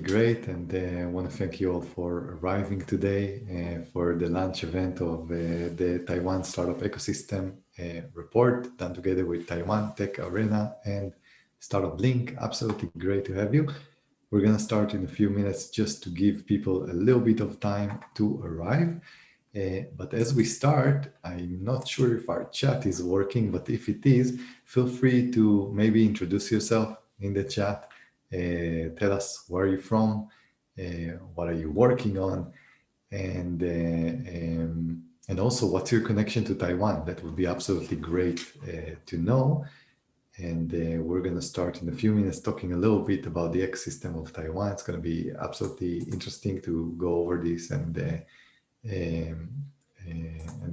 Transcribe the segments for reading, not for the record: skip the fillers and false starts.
Great, and I want to thank you all for arriving today for the launch event of the Taiwan Startup Ecosystem report done together with Taiwan Tech Arena and StartupBlink. Absolutely great to have you. We're going to start in a few minutes just to give people a little bit of time to arrive. But as we start, I'm not sure if our chat is working, but if it is, feel free to maybe introduce yourself in the chat. Tell us where you're from, what are you working on, and also what's your connection to Taiwan. That would be absolutely great to know. And we're going to start in a few minutes talking a little bit about the ecosystem of Taiwan. It's going to be absolutely interesting to go over this and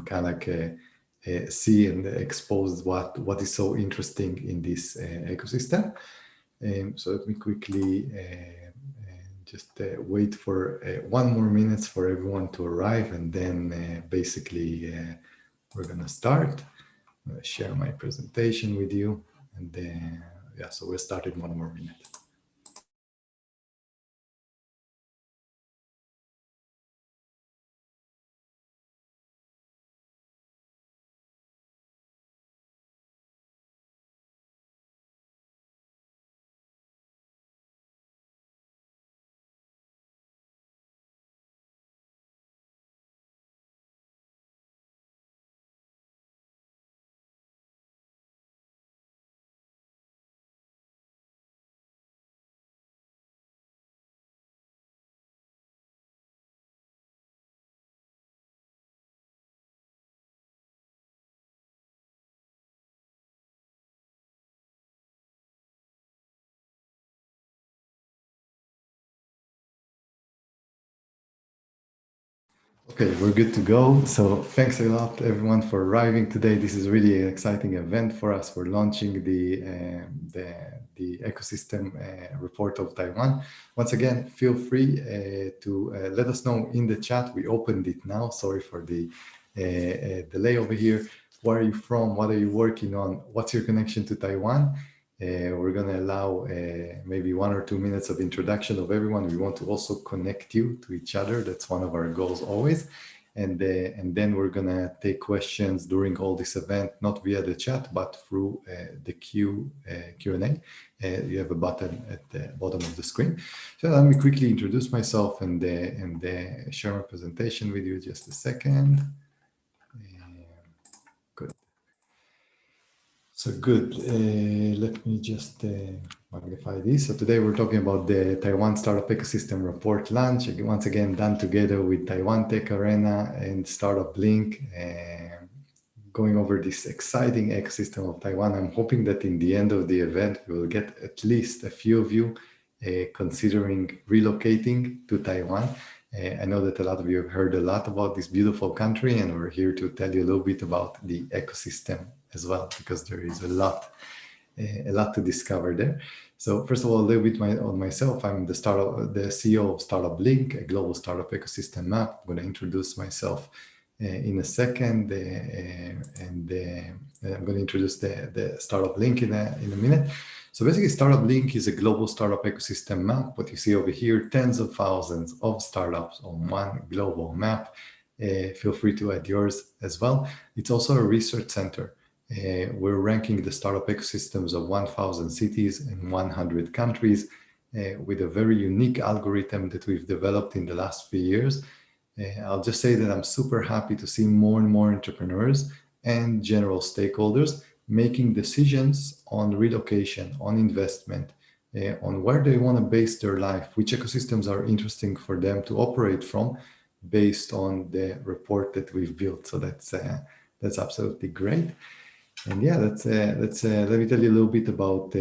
kind of see and expose what is so interesting in this ecosystem. So let me quickly just wait for 1 more minute for everyone to arrive, and then basically we're going to start. I'm going to share my presentation with you, and then yeah, so we'll start in 1 more minute. Okay, we're good to go. So thanks a lot, everyone, for arriving today. This is really an exciting event for us. We're launching the ecosystem report of Taiwan. Once again, feel free to let us know in the chat. We opened it now. Sorry for the delay over here. Where are you from? What are you working on? What's your connection to Taiwan? We're going to allow maybe 1 or 2 minutes of introduction of everyone. We want to also connect you to each other. That's one of our goals always. And then we're going to take questions during all this event, not via the chat, but through the Q&A. You have a button at the bottom of the screen. So let me quickly introduce myself and share my presentation with you. Just a second. Good. So good. Let me just magnify this. So today we're talking about the Taiwan Startup Ecosystem Report launch, once again done together with Taiwan Tech Arena and StartupBlink, going over this exciting ecosystem of Taiwan. I'm hoping that in the end of the event, we will get at least a few of you considering relocating to Taiwan. I know that a lot of you have heard a lot about this beautiful country, and we're here to tell you a little bit about the ecosystem as well, because there is a lot to discover there. So first of all, a little bit on myself. I'm the CEO of StartupBlink, a global startup ecosystem map. I'm going to introduce myself in a second, and I'm going to introduce the StartupBlink in a minute. So basically, StartupBlink is a global startup ecosystem map. What you see over here, tens of thousands of startups on one global map. Feel free to add yours as well. It's also a research center. We're ranking the startup ecosystems of 1,000 cities and 100 countries with a very unique algorithm that we've developed in the last few years. I'll just say that I'm super happy to see more and more entrepreneurs and general stakeholders making decisions on relocation, on investment, on where they want to base their life, which ecosystems are interesting for them to operate from based on the report that we've built. So that's absolutely great. And yeah, let me tell you a little bit about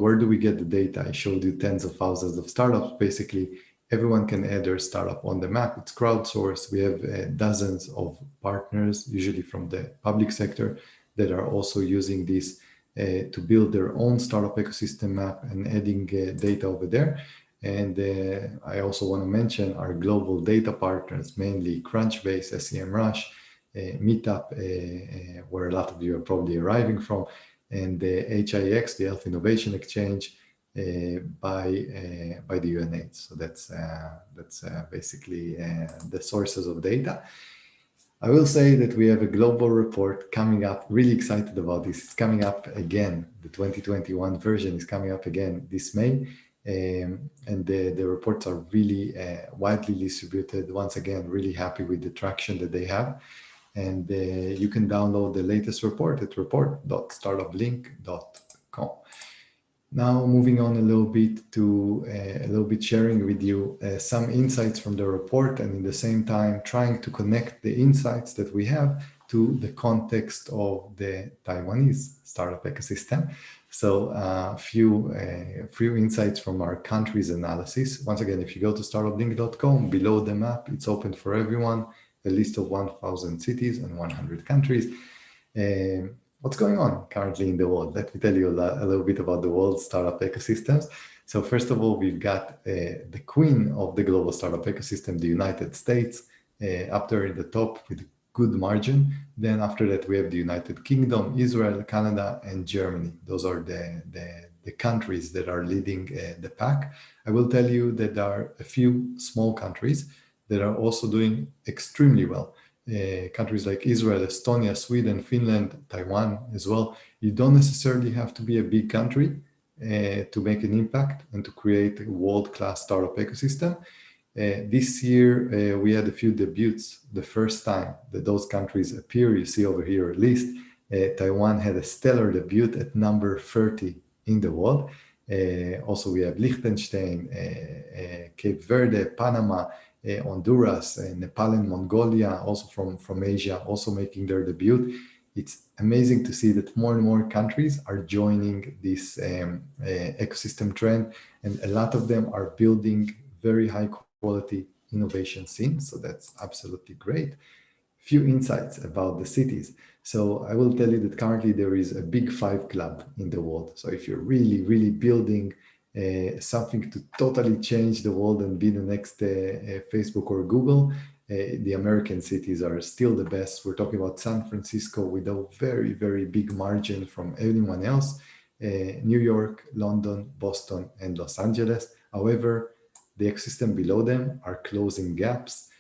where do we get the data. I showed you tens of thousands of startups. Basically, everyone can add their startup on the map. It's crowdsourced. We have dozens of partners, usually from the public sector, that are also using this to build their own startup ecosystem map and adding data over there. And I also want to mention our global data partners, mainly Crunchbase, SEMrush, Meetup, where a lot of you are probably arriving from, and the HIX, the Health Innovation Exchange, by the UNH. So that's basically the sources of data. I will say that we have a global report coming up. Really excited about this. It's coming up again. The 2021 version is coming up again this May. And the reports are really widely distributed. Once again, really happy with the traction that they have. And you can download the latest report at report.startupblink.com. Now moving on a little bit to sharing with you some insights from the report, and in the same time trying to connect the insights that we have to the context of the Taiwanese startup ecosystem. So a few insights from our countries analysis. Once again, if you go to startupblink.com, below the map, it's open for everyone, a list of 1,000 cities and 100 countries. What's going on currently in the world? Let me tell you a little bit about the world startup ecosystems. So first of all, we've got the queen of the global startup ecosystem, the United States, up there in the top with good margin. Then after that, we have the United Kingdom, Israel, Canada, and Germany. Those are the countries that are leading the pack. I will tell you that there are a few small countries that are also doing extremely well. Countries like Israel, Estonia, Sweden, Finland, Taiwan as well. You don't necessarily have to be a big country to make an impact and to create a world-class startup ecosystem. This year, we had a few debuts. The first time that those countries appear, you see over here a list. Taiwan had a stellar debut at number 30 in the world. Also, we have Liechtenstein, Cape Verde, Panama, Honduras, Nepal, and Mongolia, also from Asia, also making their debut. It's amazing to see that more and more countries are joining this ecosystem trend, and a lot of them are building very high quality innovation scenes. So that's absolutely great. Few insights about the cities. So I will tell you that currently there is a big 5 club in the world. So if you're really, really building something to totally change the world and be the next Facebook or Google, the American cities are still the best. We're talking about San Francisco with a very, very big margin from anyone else. New York, London, Boston, and Los Angeles. However, the ecosystem below them are closing gaps.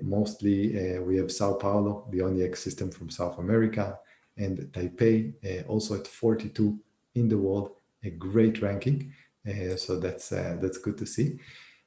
Mostly we have Sao Paulo, the only ecosystem from South America, and Taipei, also at 42 in the world, a great ranking. So that's good to see.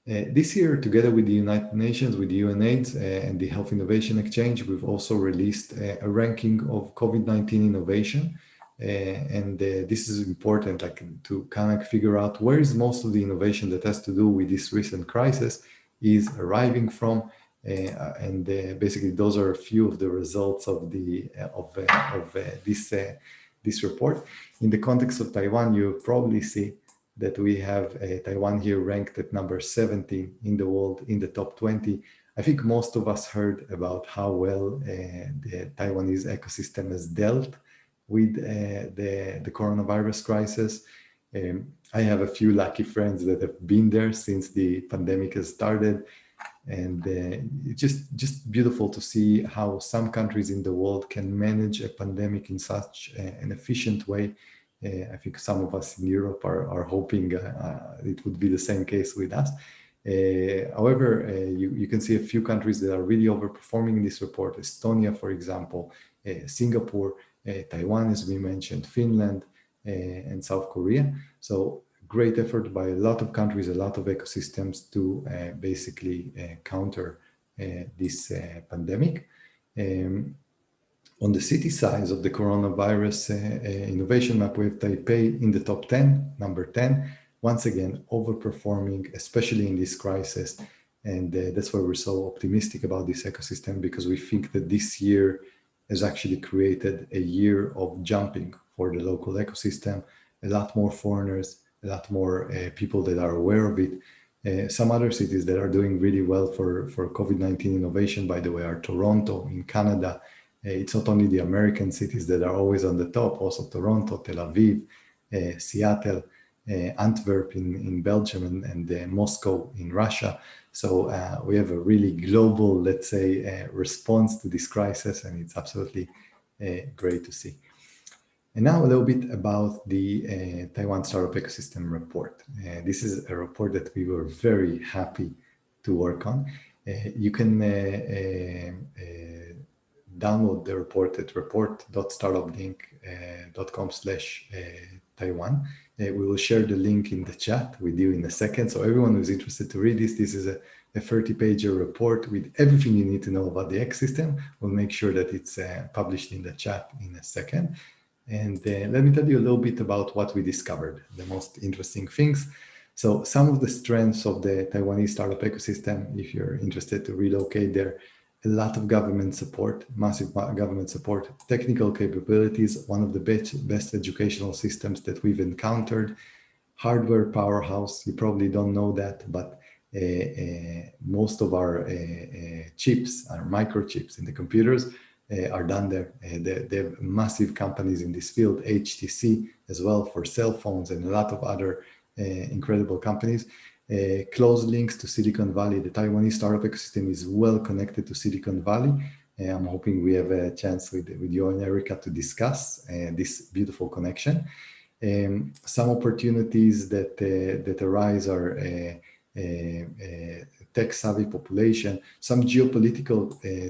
This year, together with the United Nations, with the UNAIDS and the Health Innovation Exchange, we've also released a ranking of COVID-19 innovation. And this is important, like to kind of figure out where is most of the innovation that has to do with this recent crisis is arriving from. And basically, those are a few of the results of this report. In the context of Taiwan, you probably see that we have Taiwan here ranked at number 17 in the world in the top 20. I think most of us heard about how well the Taiwanese ecosystem has dealt with the coronavirus crisis. I have a few lucky friends that have been there since the pandemic has started. And it's just beautiful to see how some countries in the world can manage a pandemic in such an efficient way. I think some of us in Europe are hoping it would be the same case with us. However, you can see a few countries that are really overperforming in this report. Estonia, for example, Singapore, Taiwan, as we mentioned, Finland, and South Korea. So great effort by a lot of countries, a lot of ecosystems to basically counter this pandemic. On the city size of the coronavirus innovation map, we have Taipei in the top 10, number 10, once again, overperforming, especially in this crisis. And that's why we're so optimistic about this ecosystem, because we think that this year has actually created a year of jumping for the local ecosystem, a lot more foreigners, a lot more people that are aware of it. Some other cities that are doing really well for COVID-19 innovation, by the way, are Toronto in Canada. It's not only the American cities that are always on the top, also Toronto, Tel Aviv, Seattle, Antwerp in Belgium, and Moscow in Russia. So we have a really global, let's say, response to this crisis, and it's absolutely great to see. And now a little bit about the Taiwan Startup Ecosystem report. This is a report that we were very happy to work on. You can download the report at report.startupblink.com/Taiwan. We will share the link in the chat with you in a second. So everyone who's interested to read this is a 30-page report with everything you need to know about the ecosystem. We'll make sure that it's published in the chat in a second. And let me tell you a little bit about what we discovered, the most interesting things. So some of the strengths of the Taiwanese startup ecosystem, if you're interested to relocate there, a lot of government support, massive government support, technical capabilities, one of the best educational systems that we've encountered, hardware powerhouse. You probably don't know that, but most of our chips, our microchips in the computers are done there. They have massive companies in this field, HTC as well for cell phones and a lot of other incredible companies. Close links to Silicon Valley. The Taiwanese startup ecosystem is well connected to Silicon Valley. I'm hoping we have a chance with you and Erica to discuss this beautiful connection. Some opportunities that arise are tech-savvy population. Some geopolitical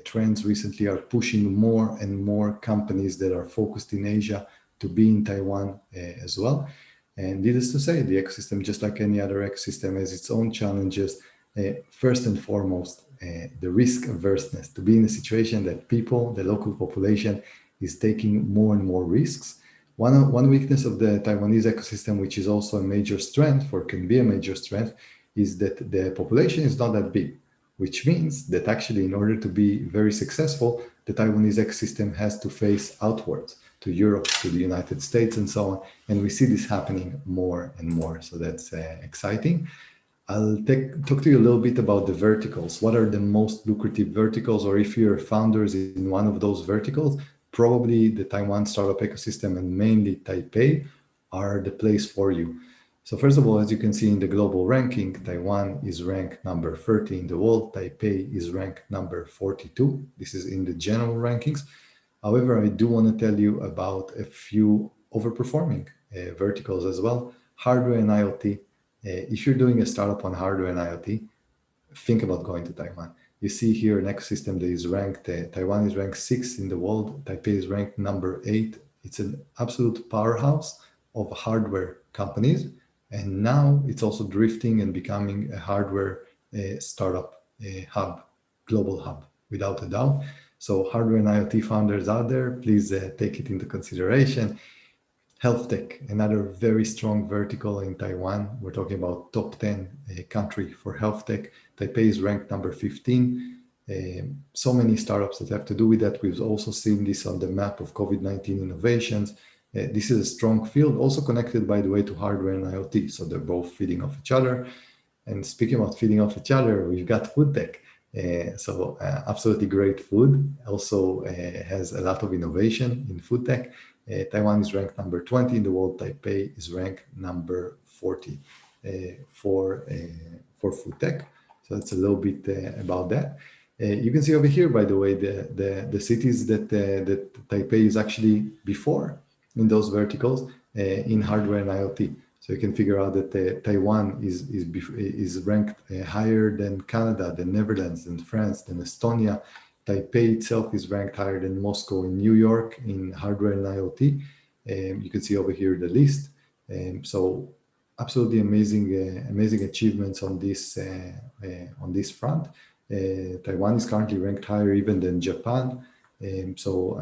trends recently are pushing more and more companies that are focused in Asia to be in Taiwan as well. And needless to say, the ecosystem, just like any other ecosystem, has its own challenges. First and foremost, the risk averseness, to be in a situation that people, the local population, is taking more and more risks. One weakness of the Taiwanese ecosystem, which is also a major strength, or can be a major strength, is that the population is not that big, which means that actually in order to be very successful, the Taiwanese ecosystem has to face outwards to Europe, to the United States, and so on. And we see this happening more and more. So that's exciting. I'll talk to you a little bit about the verticals. What are the most lucrative verticals? Or if you're founders in one of those verticals, probably the Taiwan startup ecosystem and mainly Taipei are the place for you. So first of all, as you can see in the global ranking, Taiwan is ranked number 30 in the world. Taipei is ranked number 42. This is in the general rankings. However, I do want to tell you about a few overperforming verticals as well. Hardware and IoT. If you're doing a startup on hardware and IoT, think about going to Taiwan. You see here an ecosystem that is ranked, Taiwan is ranked 6th in the world. Taipei is ranked number 8. It's an absolute powerhouse of hardware companies. And now it's also drifting and becoming a hardware startup hub, global hub, without a doubt. So hardware and IoT founders out there, please take it into consideration. Health tech, another very strong vertical in Taiwan. We're talking about top 10 country for health tech. Taipei is ranked number 15. So many startups that have to do with that. We've also seen this on the map of COVID-19 innovations. This is a strong field, also connected, by the way, to hardware and IoT. So they're both feeding off each other. And speaking about feeding off each other, we've got food tech. So absolutely great food. Also has a lot of innovation in food tech. Taiwan is ranked number 20 in the world. Taipei is ranked number 40 for food tech. So that's a little bit about that. You can see over here, by the way, the cities that Taipei is actually before in those verticals in hardware and IoT. So you can figure out that Taiwan is ranked higher than Canada, than Netherlands, than France, than Estonia. Taipei itself is ranked higher than Moscow and New York in hardware and IoT. You can see over here the list. So absolutely amazing achievements on this front. Taiwan is currently ranked higher even than Japan. So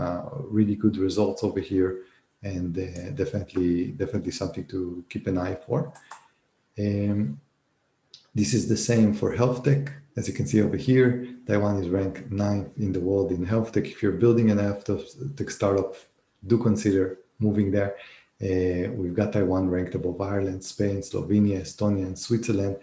really good results over here, and definitely something to keep an eye for. This is the same for health tech. As you can see over here, Taiwan is ranked 9th in the world in health tech. If you're building an health tech startup, do consider moving there. We've got Taiwan ranked above Ireland, Spain, Slovenia, Estonia, and Switzerland.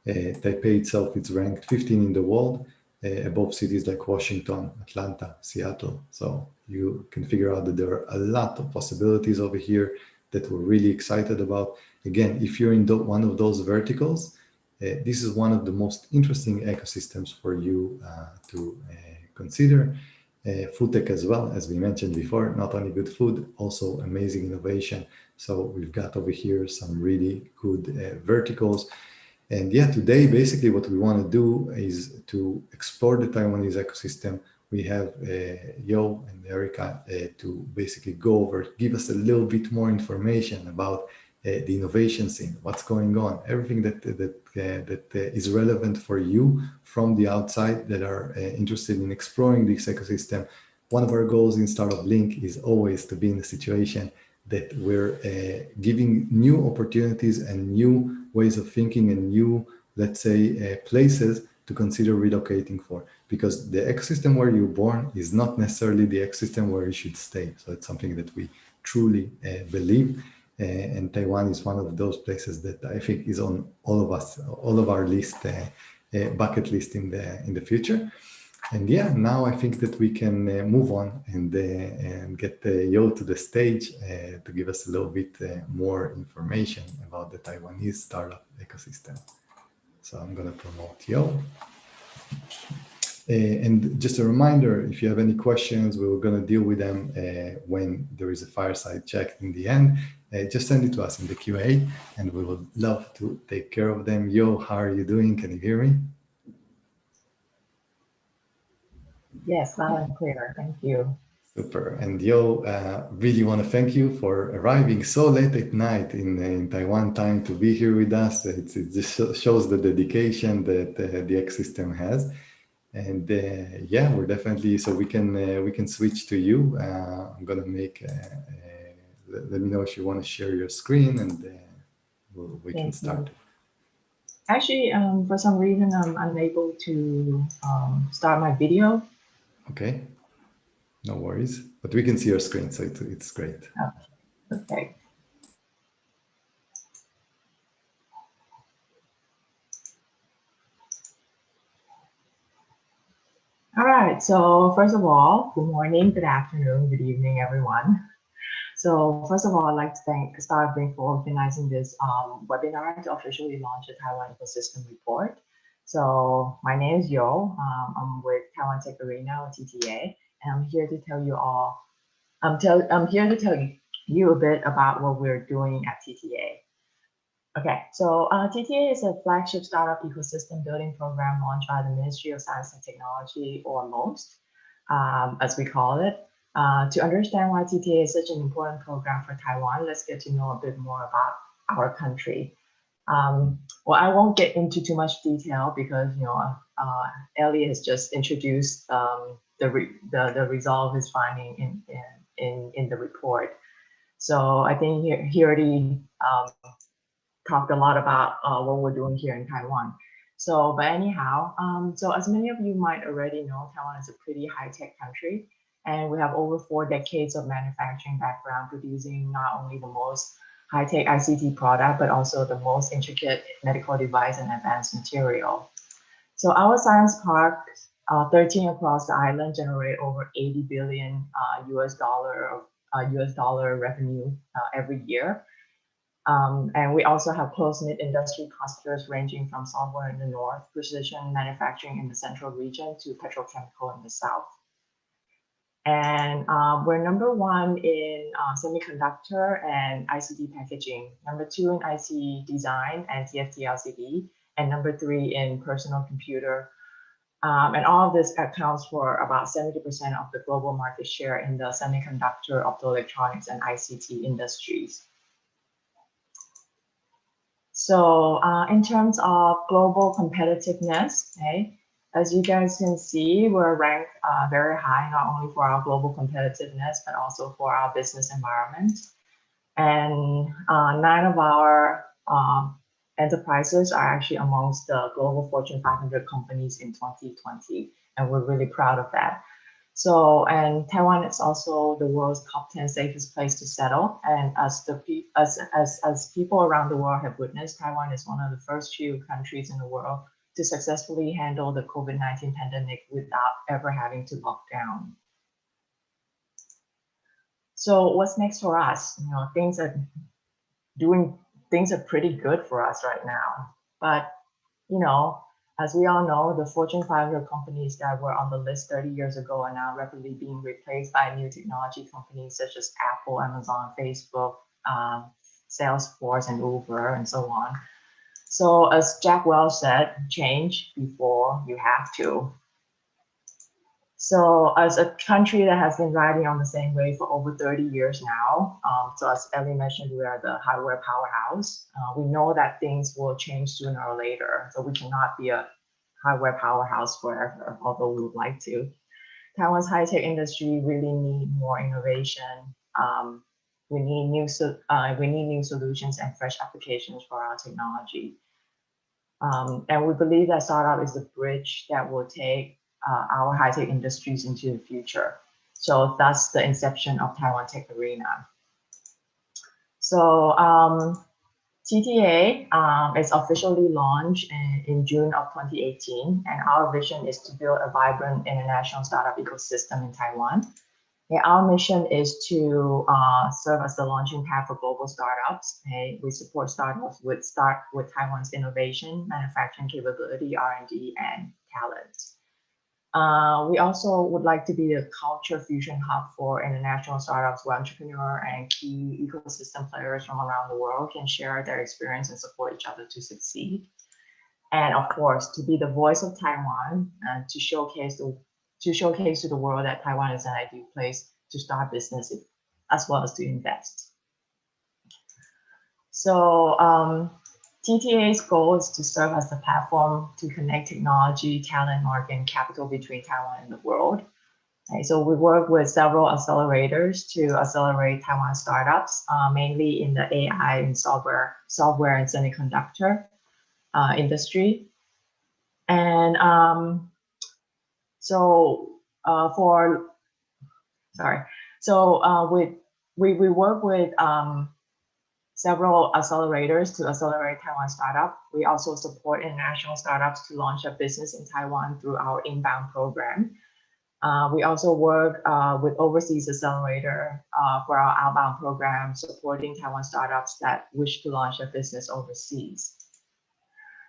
Taipei itself is ranked 15 in the world, above cities like Washington, Atlanta, Seattle. So you can figure out that there are a lot of possibilities over here that we're really excited about. Again, if you're in one of those verticals, this is one of the most interesting ecosystems for you to consider. food tech as well, as we mentioned before, not only good food, also amazing innovation. So we've got over here some really good verticals. And yeah, today, basically what we want to do is to explore the Taiwanese ecosystem. We have Yo and Erica to basically go over, give us a little bit more information about the innovation scene, what's going on, everything that is relevant for you from the outside that are interested in exploring this ecosystem. One of our goals in StartupBlink is always to be in a situation that we're giving new opportunities and new ways of thinking and new, let's say, places to consider relocating for, because the ecosystem where you're born is not necessarily the ecosystem where you should stay. So it's something that we truly believe. And Taiwan is one of those places that I think is on all of us, all of our list, bucket list in the future. And yeah, now I think that we can move on and get Yo to the stage to give us a little bit more information about the Taiwanese startup ecosystem. So I'm going to promote Yo. And just a reminder, if you have any questions, we're going to deal with them when there is a fireside chat in the end. Just send it to us in the QA, and we would love to take care of them. Yo, how are you doing? Can you hear me? Yes, loud and clear. Thank you. Super. And Yo, really want to thank you for arriving so late at night in Taiwan time to be here with us. It just shows the dedication that the ecosystem has. And yeah, we're definitely, so we can switch to you. I'm gonna make, let me know if you want to share your screen, and we can start. Actually, for some reason, I'm unable to start my video. Okay, no worries, but we can see your screen, so it's great. Okay. All right, so first of all, good morning, good afternoon, good evening, everyone. So first of all, I'd like to thank StartupBlink for organizing this webinar to officially launch the Taiwan Ecosystem Report. So my name is Yo. I'm with Taiwan Tech Arena, or TTA, and I'm here to tell you all, I'm here to tell you a bit about what we're doing at TTA. Okay, so TTA is a flagship startup ecosystem building program launched by the Ministry of Science and Technology, or MOST, as we call it. To understand why TTA is such an important program for Taiwan, let's get to know a bit more about our country. Well, I won't get into too much detail because Ellie has just introduced the result of his finding in the report. So I think he already talked a lot about what we're doing here in Taiwan. So, but anyhow, so as many of you might already know, Taiwan is a pretty high-tech country, and we have over 4 decades of manufacturing background, producing not only the most high-tech ICT product, but also the most intricate medical device and advanced material. So our science parks, 13 across the island, generate over 80 billion US dollar revenue every year. And we also have close-knit industry clusters ranging from software in the north, precision manufacturing in the central region, to petrochemical in the south. And we're #1 in semiconductor and ICT packaging, #2 in IC design and TFT LCD, and #3 in personal computer. And all of this accounts for about 70% of the global market share in the semiconductor, optoelectronics, and ICT industries. So in terms of global competitiveness, okay, as you guys can see, we're ranked very high, not only for our global competitiveness, but also for our business environment. And 9 of our enterprises are actually amongst the global Fortune 500 companies in 2020, and we're really proud of that. So, and Taiwan is also the world's top 10 safest place to settle. And as people around the world have witnessed, Taiwan is one of the first few countries in the world to successfully handle the COVID-19 pandemic without ever having to lock down. So what's next for us? You know, things are pretty good for us right now. But, you know, As we all know, the Fortune 500 companies that were on the list 30 years ago are now rapidly being replaced by new technology companies such as Apple, Amazon, Facebook, Salesforce, and Uber, and so on. So as Jack Welch said, change before you have to. So as a country that has been riding on the same wave for over 30 years now, so as Ellie mentioned, we are the hardware powerhouse. We know that things will change sooner or later, so we cannot be a hardware powerhouse forever, although we would like to. Taiwan's high-tech industry really need more innovation. We need new solutions and fresh applications for our technology. And we believe that startup is the bridge that will take our high-tech industries into the future. So that's the inception of Taiwan Tech Arena. So TTA is officially launched in June of 2018, and our vision is to build a vibrant international startup ecosystem in Taiwan. And our mission is to serve as the launching pad for global startups. We support startups with Taiwan's innovation, manufacturing capability, R&D, and talent. We also would like to be the culture fusion hub for international startups where entrepreneurs and key ecosystem players from around the world can share their experience and support each other to succeed. And of course, to be the voice of Taiwan and to showcase to the world that Taiwan is an ideal place to start business as well as to invest. So TTA's goal is to serve as the platform to connect technology, talent, market, and capital between Taiwan and the world. So we work with several accelerators to accelerate Taiwan startups, mainly in the AI and software and semiconductor industry. And we work with several accelerators to accelerate Taiwan startup. We also support international startups to launch a business in Taiwan through our inbound program. We also work with overseas accelerator for our outbound program, supporting Taiwan startups that wish to launch a business overseas.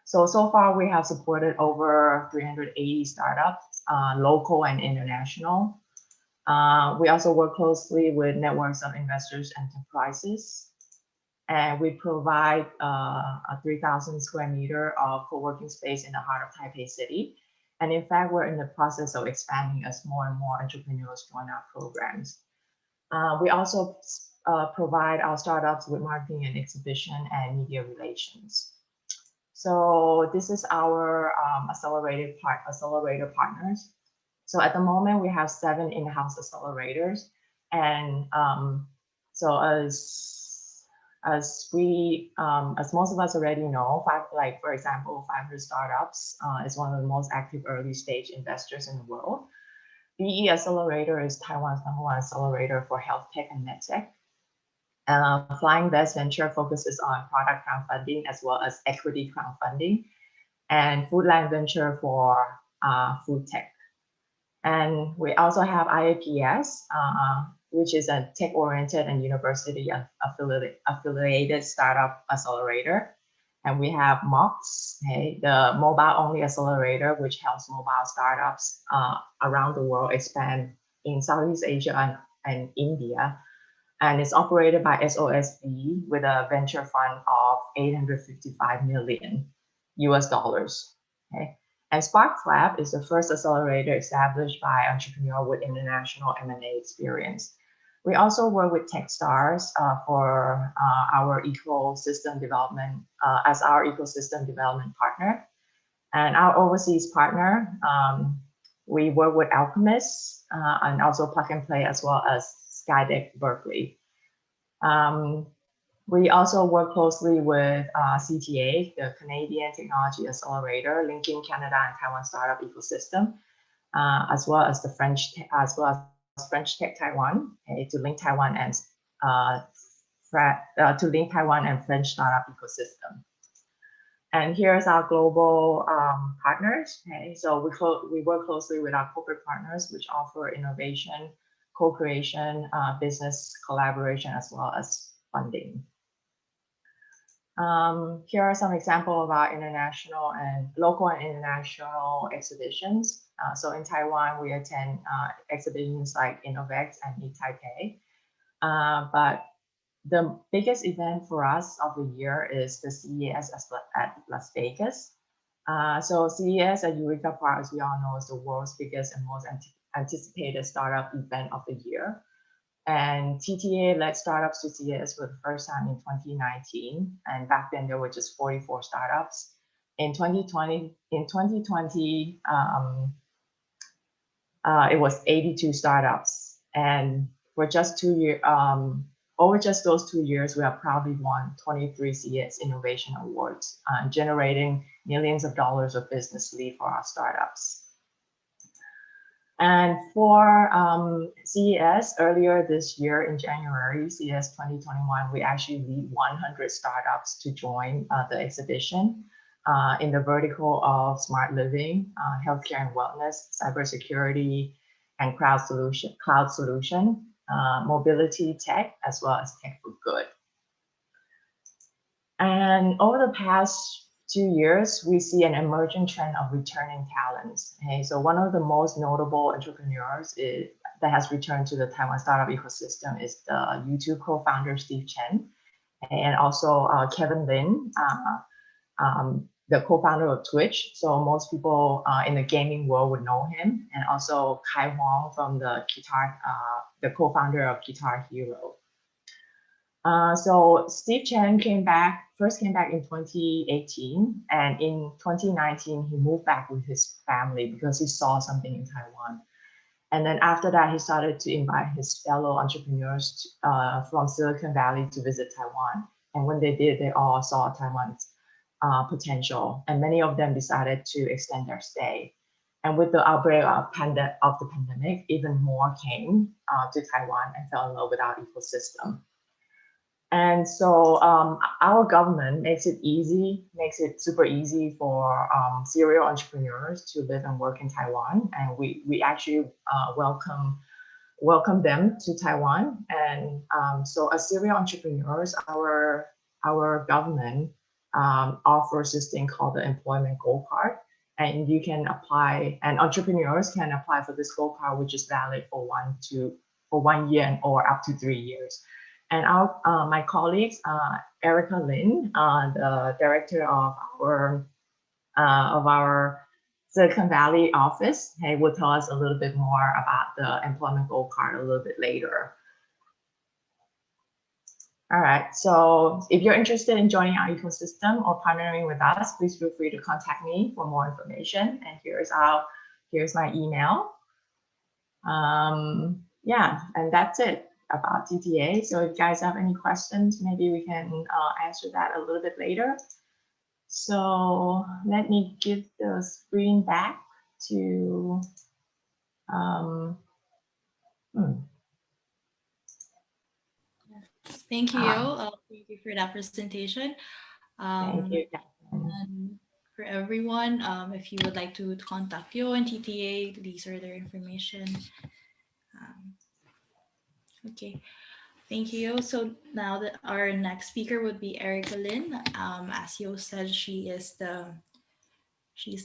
So far we have supported over 380 startups, local and international. We also work closely with networks of investors and enterprises. And we provide a 3,000 square meter of co-working space in the heart of Taipei City. And in fact, we're in the process of expanding as more and more entrepreneurs join our programs. We also provide our startups with marketing and exhibition and media relations. So this is our accelerator partners. So at the moment, we have 7 in-house accelerators. And so as most of us already know, for example, 500 Startups is one of the most active early stage investors in the world. BE Accelerator is Taiwan's #1 accelerator for health tech and medtech. Flying Best Venture focuses on product crowdfunding as well as equity crowdfunding, and Foodland Venture for food tech. And we also have IAPS, which is a tech-oriented and university-affiliated startup accelerator. And we have MOX, the mobile-only accelerator, which helps mobile startups around the world expand in Southeast Asia and India. And it's operated by SOSB with a venture fund of $855 million US dollars. Okay? And Sparks Lab is the first accelerator established by entrepreneurs with international M&A experience. We also work with Techstars for our ecosystem development as our ecosystem development partner. And our overseas partner, we work with Alchemist and also Plug and Play as well as Skydeck Berkeley. We also work closely with CTA, the Canadian Technology Accelerator, linking Canada and Taiwan startup ecosystem, as well as French Tech Taiwan, to link Taiwan and French startup ecosystem. And here's our global partners. So we work closely with our corporate partners, which offer innovation, co-creation, business collaboration, as well as funding. Here are some examples of our international and local and international exhibitions. So in Taiwan, we attend exhibitions like Innovex and Meet Taipei. But the biggest event for us of the year is the CES at Las Vegas. So CES at Eureka Park, as we all know, is the world's biggest and most anticipated startup event of the year. And TTA led startups to CES for the first time in 2019. And back then there were just 44 startups. In 2020, it was 82 startups. And for just 2 years, over just those 2 years, we have proudly won 23 CES Innovation Awards, generating millions of dollars of business lead for our startups. And for CES, earlier this year in January, CES 2021, we actually lead 100 startups to join the exhibition in the vertical of smart living, healthcare and wellness, cybersecurity, and cloud solution, mobility tech, as well as tech for good. And over the past 2 years, we see an emerging trend of returning talents. Okay? So one of the most notable entrepreneurs that has returned to the Taiwan startup ecosystem is the YouTube co-founder Steve Chen, and also Kevin Lin, the co-founder of Twitch. So most people in the gaming world would know him, and also Kai Huang from the co-founder of Guitar Hero. So Steve Chen first came back in 2018, and in 2019 he moved back with his family because he saw something in Taiwan. And then after that, he started to invite his fellow entrepreneurs from Silicon Valley to visit Taiwan. And when they did, they all saw Taiwan's potential, and many of them decided to extend their stay. And with the outbreak of the pandemic, even more came to Taiwan and fell in love with our ecosystem. And so our government makes it super easy for serial entrepreneurs to live and work in Taiwan. And we actually welcome them to Taiwan. And so as serial entrepreneurs, our government offers this thing called the employment gold card. And you can apply, and entrepreneurs can apply for this gold card, which is valid for 1 year or up to 3 years. And my colleagues, Erica Lin, the director of our Silicon Valley office, will tell us a little bit more about the employment gold card a little bit later. All right, so if you're interested in joining our ecosystem or partnering with us, please feel free to contact me for more information. And here's my email. Yeah, and that's it about TTA. So if you guys have any questions, maybe we can answer that a little bit later. So let me give the screen back to Thank you, Yo. Thank you for that presentation. Thank you. And for everyone, if you would like to contact Yo and TTA, these are their information. Okay, thank you, Yo. So now our next speaker would be Erica Lin. As Yo said, she's the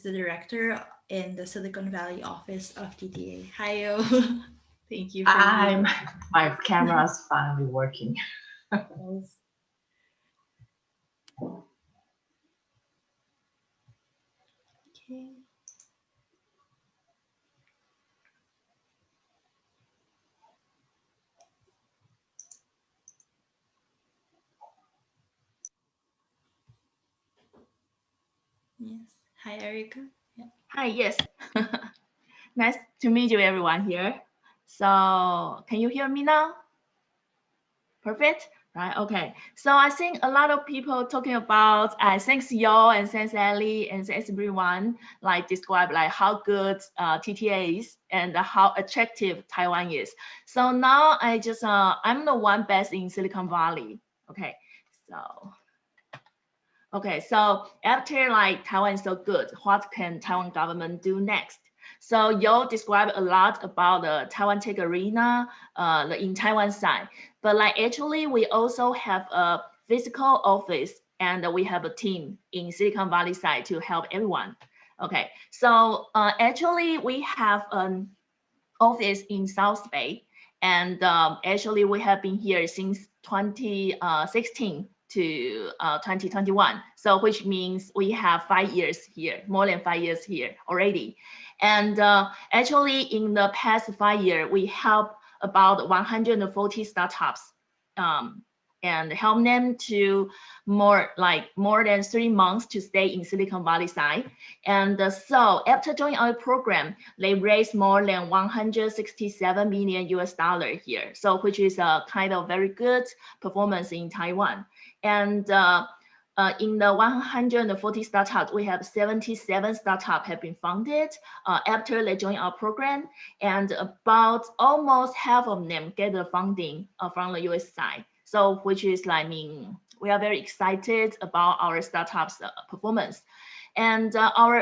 director in the Silicon Valley office of TTA. Hi, Yo. Thank you for my camera's finally working. Yes. Okay. Yes. Hi, Erica. Yeah. Hi, yes. Nice to meet you, everyone here. So can you hear me now? Perfect. Right. Okay. So I think a lot of people talking about, thanks Yo and thanks Ellie and thanks everyone, like describe like how good TTA is and how attractive Taiwan is. So now I'm the one based in Silicon Valley. Okay. So after like Taiwan is so good, what can Taiwan government do next? So Yo described a lot about the Taiwan tech arena, in Taiwan side, but like actually we also have a physical office and we have a team in Silicon Valley side to help everyone. Okay, so actually we have an office in South Bay, and actually we have been here since 2016 to 2021. So which means we have 5 years here, more than 5 years here already. And actually in the past 5 years, we help about 140 startups and help them to more than 3 months to stay in Silicon Valley side. And so after joining our program, they raised more than 167 million US dollar here. So which is a kind of very good performance in Taiwan. And in the 140 startups, we have 77 startups have been funded after they join our program, and about almost half of them get the funding from the US side. So which is like, we are very excited about our startups performance. And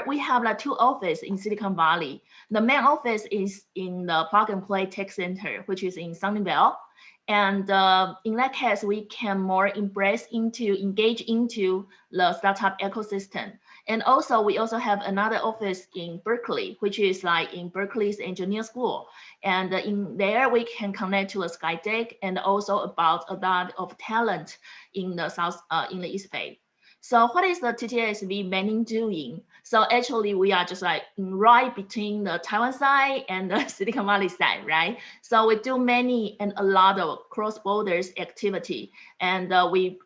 we have like 2 offices in Silicon Valley. The main office is in the Plug and Play Tech Center, which is in Sunnyvale. And in that case, we can more engage into the startup ecosystem. And also, we also have another office in Berkeley, which is like in Berkeley's engineer school. And in there, we can connect to the Skydeck and also about a lot of talent in the in the East Bay. So what is the TTASV mainly doing? So actually we are just like right between the Taiwan side and the Silicon Valley side, right? So we do many and a lot of cross-border activity, and we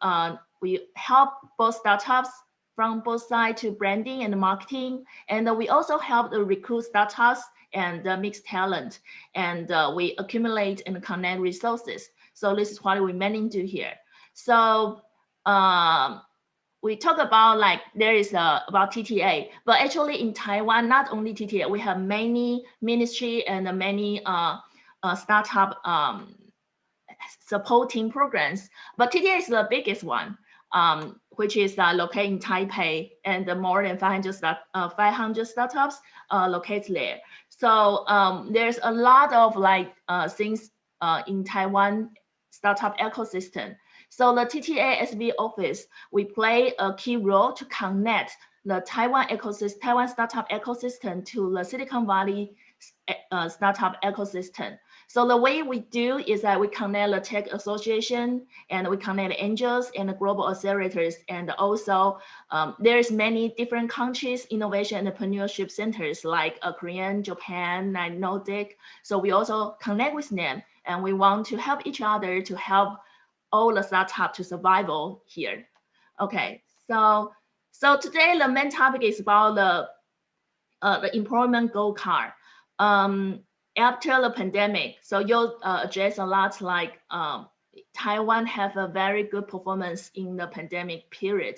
help both startups from both sides to branding and marketing, and we also help the recruit startups and mix talent, and we accumulate and connect resources. So this is what we mainly do here. So we talk about like there is about TTA, but actually in Taiwan, not only TTA, we have many ministry and many startup supporting programs. But TTA is the biggest one, which is located in Taipei, and more than 500 startups located there. So there's a lot of like things in Taiwan startup ecosystem. So the TTASV office, we play a key role to connect the Taiwan startup ecosystem to the Silicon Valley startup ecosystem. So the way we do is that we connect the tech association, and we connect angels and the global accelerators, and also there's many different countries innovation entrepreneurship centers like Korean, Japan, and Nordic. So we also connect with them, and we want to help each other to help all the startups to survival here. Okay, so today the main topic is about the employment goal card. After the pandemic, so you'll address a lot like Taiwan have a very good performance in the pandemic period.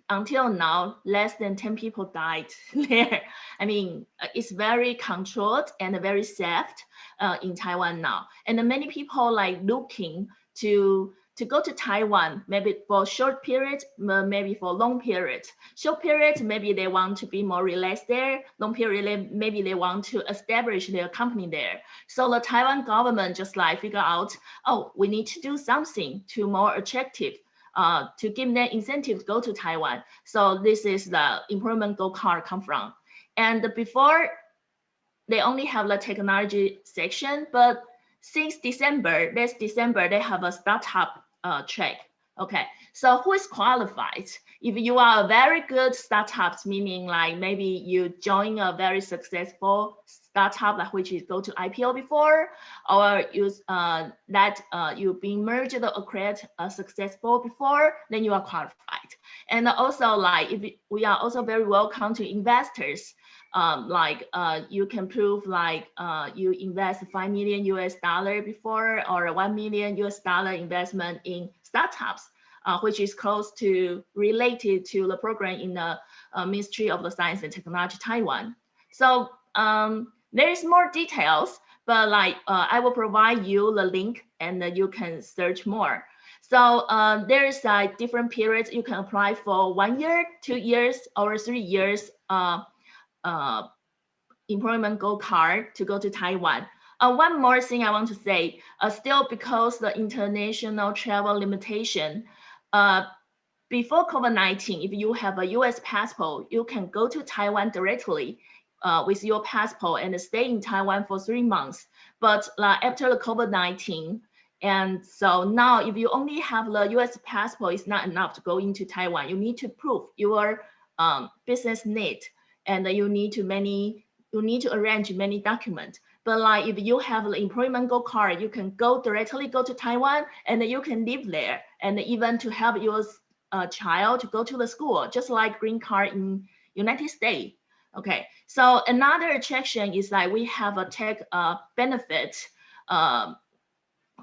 Until now, less than 10 people died there. I mean, it's very controlled and very safe in Taiwan now. And many people like looking to go to Taiwan, maybe for short period, maybe for long period. Short period, maybe they want to be more relaxed there. Long period, maybe they want to establish their company there. So the Taiwan government just like figure out, oh, we need to do something to more attractive, to give them incentive to go to Taiwan. So this is the employment goal card come from. And before, they only have the technology section, but since December, this December, they have a startup track. Okay, so who is qualified? If you are a very good startup, meaning like maybe you join a very successful startup, like which is go to IPO before, or use you've been merged or acquired successful before, then you are qualified. And also like if we are also very welcome to investors. You can prove like you invest $5 million US before, or $1 million US investment in startups, which is close to related to the program in the Ministry of the Science and Technology Taiwan. So there is more details, but like I will provide you the link, and you can search more. So there is different periods you can apply for 1 year, 2 years, or 3 years. Employment goal card to go to Taiwan. One more thing I want to say, still because the international travel limitation, before COVID-19, if you have a US passport, you can go to Taiwan directly with your passport and stay in Taiwan for 3 months. But after the COVID-19, and so now if you only have the US passport, it's not enough to go into Taiwan. You need to prove your business need, and you need to arrange many documents. But like if you have the employment gold card, you can directly go to Taiwan and you can live there, and even to help your child to go to the school, just like green card in United States. Okay, so another attraction is like we have a tax benefit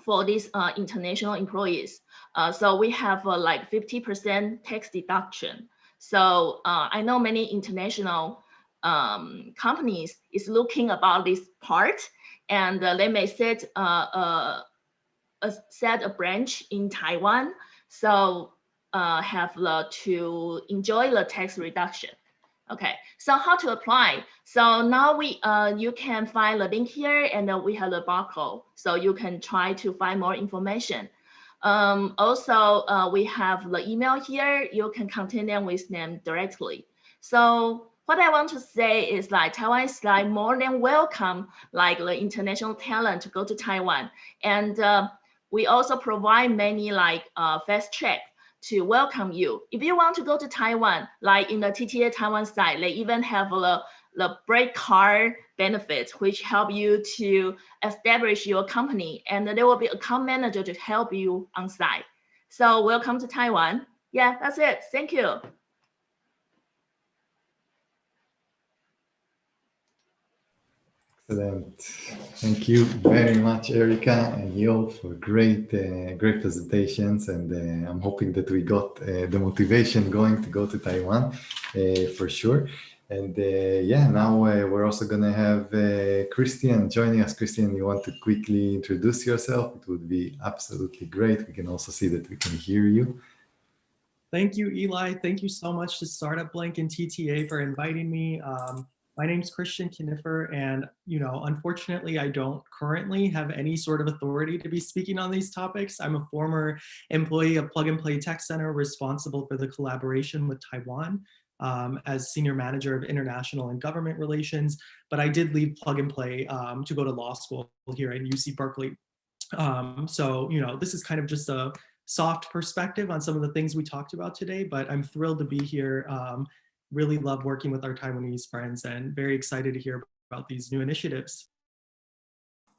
for these international employees. So we have like 50% tax deduction. So I know many international companies is looking about this part, and they may set a branch in Taiwan, so have to enjoy the tax reduction. Okay, so how to apply? So now you can find the link here, and we have the barcode, so you can try to find more information. Also, we have the email here. You can contact them with them directly. So what I want to say is like Taiwan is like more than welcome, like the international talent to go to Taiwan, and we also provide many like fast track to welcome you. If you want to go to Taiwan, like in the TTA Taiwan side, they even have the break card benefits, which help you to establish your company, and there will be an account manager to help you on site. So welcome to Taiwan. Yeah, that's it. Thank you. Excellent. Thank you very much, Erica and Yo, for great presentations. And I'm hoping that we got the motivation going to go to Taiwan for sure. And yeah, now we're also going to have Christian joining us. Christian, you want to quickly introduce yourself? It would be absolutely great. We can also see that we can hear you. Thank you, Eli. Thank you so much to StartupBlink and TTA for inviting me. My name's Christian Knifer, and unfortunately, I don't currently have any sort of authority to be speaking on these topics. I'm a former employee of Plug and Play Tech Center, responsible for the collaboration with Taiwan as Senior Manager of International and Government Relations. But I did leave Plug and Play to go to law school here at UC Berkeley. So this is kind of just a soft perspective on some of the things we talked about today, but I'm thrilled to be here. Really love working with our Taiwanese friends and very excited to hear about these new initiatives.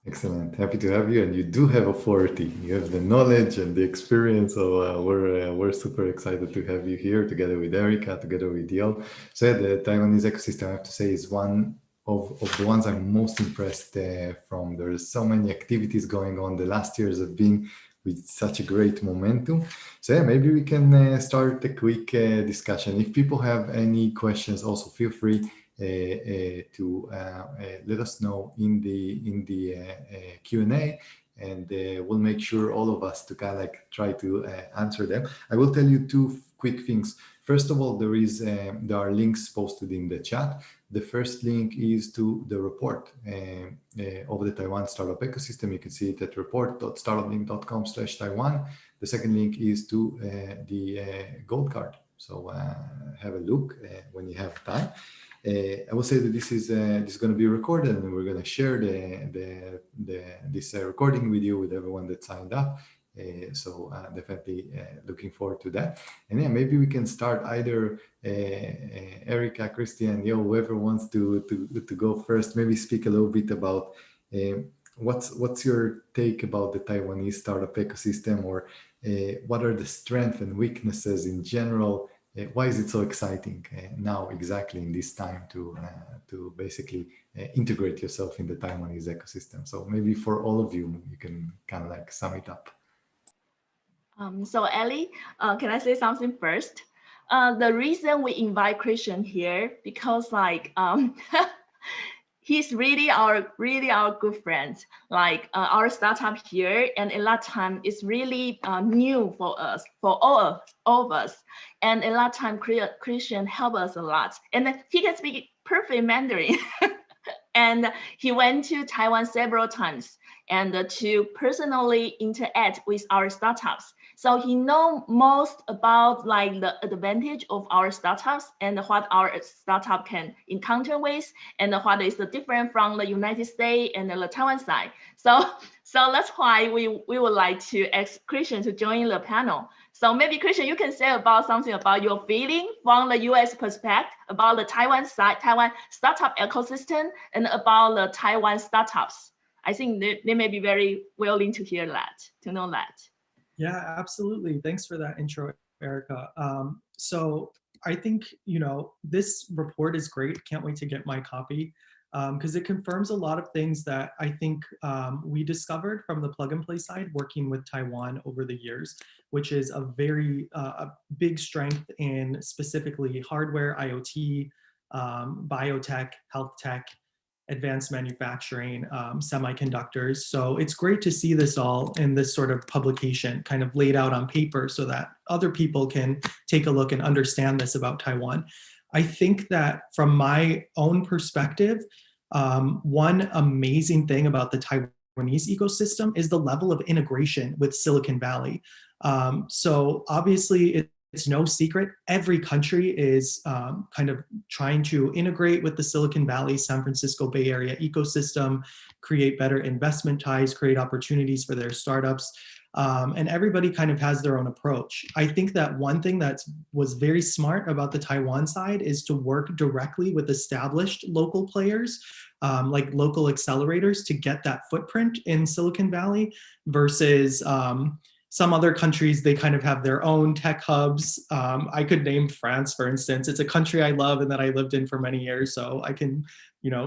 Excellent. Happy to have you. And you do have authority. You have the knowledge and the experience. So we're super excited to have you here together with Erica, together with Dio. So the Taiwanese ecosystem, I have to say, is one of the ones I'm most impressed from. There's so many activities going on. The last years have been with such a great momentum. So yeah, maybe we can start a quick discussion. If people have any questions, also feel free to let us know in the Q&A, and we'll make sure all of us to kind of like try to answer them. I will tell you two quick things. First of all, there are links posted in the chat. The first link is to the report of the Taiwan Startup Ecosystem. You can see it at report.startuplink.com/Taiwan. The second link is to the gold card. So have a look when you have time. I will say that this is going to be recorded, and we're going to share this recording with you, with everyone that signed up. So definitely looking forward to that. And yeah, maybe we can start either Erica, Christian, whoever wants to go first. Maybe speak a little bit about what's your take about the Taiwanese startup ecosystem, or what are the strengths and weaknesses in general? Why is it so exciting now, exactly in this time, to basically integrate yourself in the Taiwanese ecosystem? So maybe for all of you, you can kind of like sum it up. So Ellie, can I say something first? The reason we invite Christian here, because like he's really our good friend. Like our startup here, and a lot of time it's really new for us, for all of us, and a lot of time Christian help us a lot, and he can speak perfect Mandarin. And he went to Taiwan several times, and to personally interact with our startups. So he knows most about like the advantage of our startups and what our startup can encounter with, and what is the different from the United States and the Taiwan side. So that's why we would like to ask Christian to join the panel. So maybe Christian, you can say about something about your feeling from the US perspective about the Taiwan side, Taiwan startup ecosystem, and about the Taiwan startups. I think they may be very willing to hear that, to know that. Yeah, absolutely. Thanks for that intro, Erica. So I think, this report is great. Can't wait to get my copy because it confirms a lot of things that I think we discovered from the plug and play side working with Taiwan over the years, which is a very a big strength in specifically hardware, IoT, biotech, health tech, advanced manufacturing, semiconductors. So it's great to see this all in this sort of publication kind of laid out on paper so that other people can take a look and understand this about Taiwan. I think that from my own perspective, one amazing thing about the Taiwanese ecosystem is the level of integration with Silicon Valley. So obviously it's no secret, every country is kind of trying to integrate with the Silicon Valley, San Francisco Bay Area ecosystem, create better investment ties, create opportunities for their startups. And everybody kind of has their own approach. I think that one thing that was very smart about the Taiwan side is to work directly with established local players, like local accelerators, to get that footprint in Silicon Valley versus some other countries, they kind of have their own tech hubs. I could name France, for instance. It's a country I love and that I lived in for many years, so I can,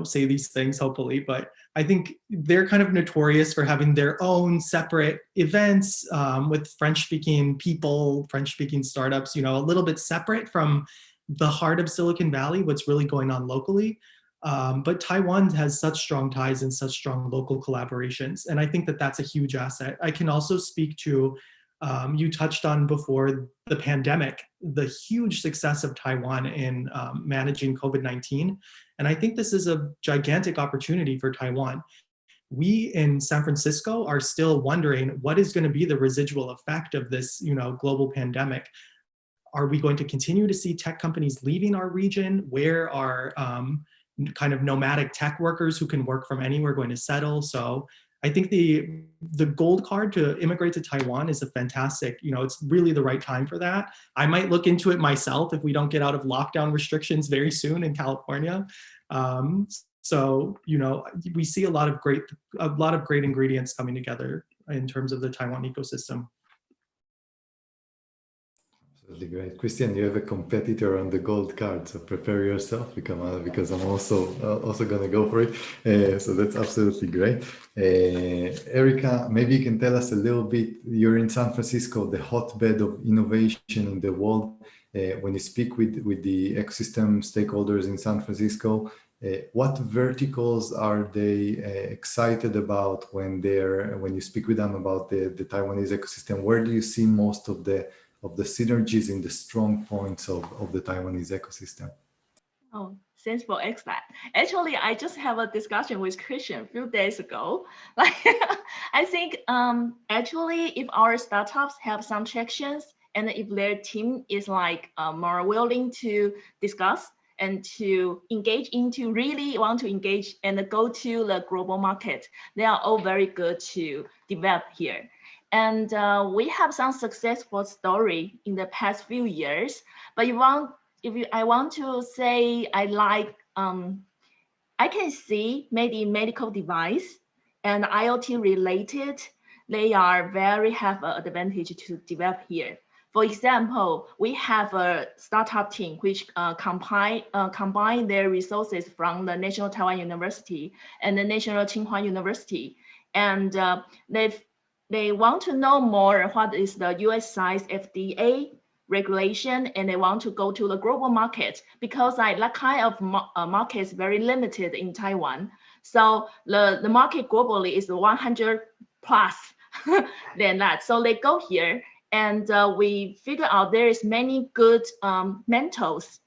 say these things hopefully. But I think they're kind of notorious for having their own separate events with French-speaking people, French-speaking startups, a little bit separate from the heart of Silicon Valley, what's really going on locally. But Taiwan has such strong ties and such strong local collaborations. And I think that that's a huge asset. I can also speak to, you touched on before the pandemic, the huge success of Taiwan in managing COVID-19. And I think this is a gigantic opportunity for Taiwan. We in San Francisco are still wondering what is going to be the residual effect of this, global pandemic. Are we going to continue to see tech companies leaving our region? Where are kind of nomadic tech workers who can work from anywhere going to settle? So I think the gold card to immigrate to Taiwan is a fantastic, it's really the right time for that. I might look into it myself if we don't get out of lockdown restrictions very soon in California. So, we see a lot of great ingredients coming together in terms of the Taiwan ecosystem. Absolutely great. Christian, you have a competitor on the gold card, so prepare yourself because I'm also going to go for it. So that's absolutely great. Erica, maybe you can tell us a little bit. You're in San Francisco, the hotbed of innovation in the world. When you speak with the ecosystem stakeholders in San Francisco, what verticals are they excited about when you speak with them about the Taiwanese ecosystem? Where do you see most of the synergies in the strong points of the Taiwanese ecosystem? Oh, thanks for asking that. Actually, I just have a discussion with Christian a few days ago. Like, I think actually, if our startups have some tractions and if their team is like more willing to discuss and to really want to engage and go to the global market, they are all very good to develop here. And we have some successful story in the past few years. But I want to say I can see maybe medical device and IoT related, they are have an advantage to develop here. For example, we have a startup team which combine their resources from the National Taiwan University and the National Tsinghua University, and they want to know more what is the US size FDA regulation, and they want to go to the global market because that kind of market is very limited in Taiwan. So the market globally is 100 plus than that. So they go here, and we figure out there is many good mentors.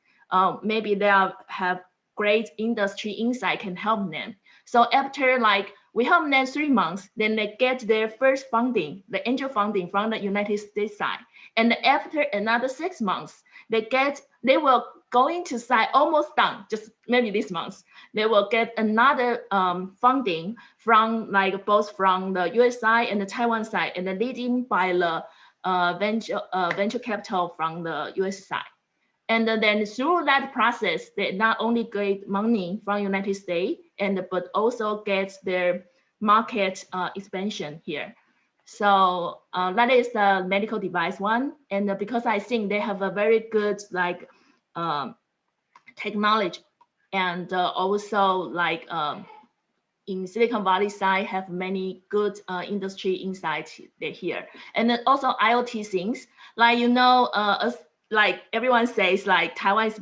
Maybe they have great industry insight can help them. So after like We help them 3 months, then they get their first funding, the angel funding from the United States side. And after another 6 months, they will going to sign almost done, just maybe this month. They will get another funding from like both from the US side and the Taiwan side, and then leading by the venture capital from the US side. And then through that process, they not only get money from United States, but also get their market expansion here. So that is the medical device one. And because I think they have a very good like technology, and also like in Silicon Valley side have many good industry insights here. And then also IoT things, like, you know, like everyone says, like Taiwan is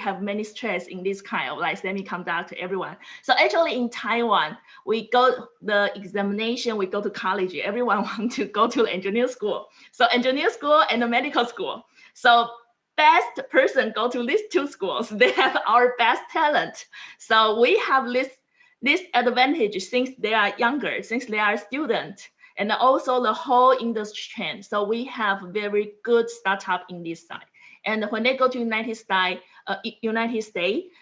have many stress in this kind of like semiconductor, everyone. So actually in Taiwan, we go the examination, we go to college, everyone want to go to the engineer school. So engineer school and the medical school. So best person go to these 2 schools. They have our best talent. So we have this advantage since they are younger, since they are students, and also the whole industry trend. So we have very good startup in this side. And when they go to United States,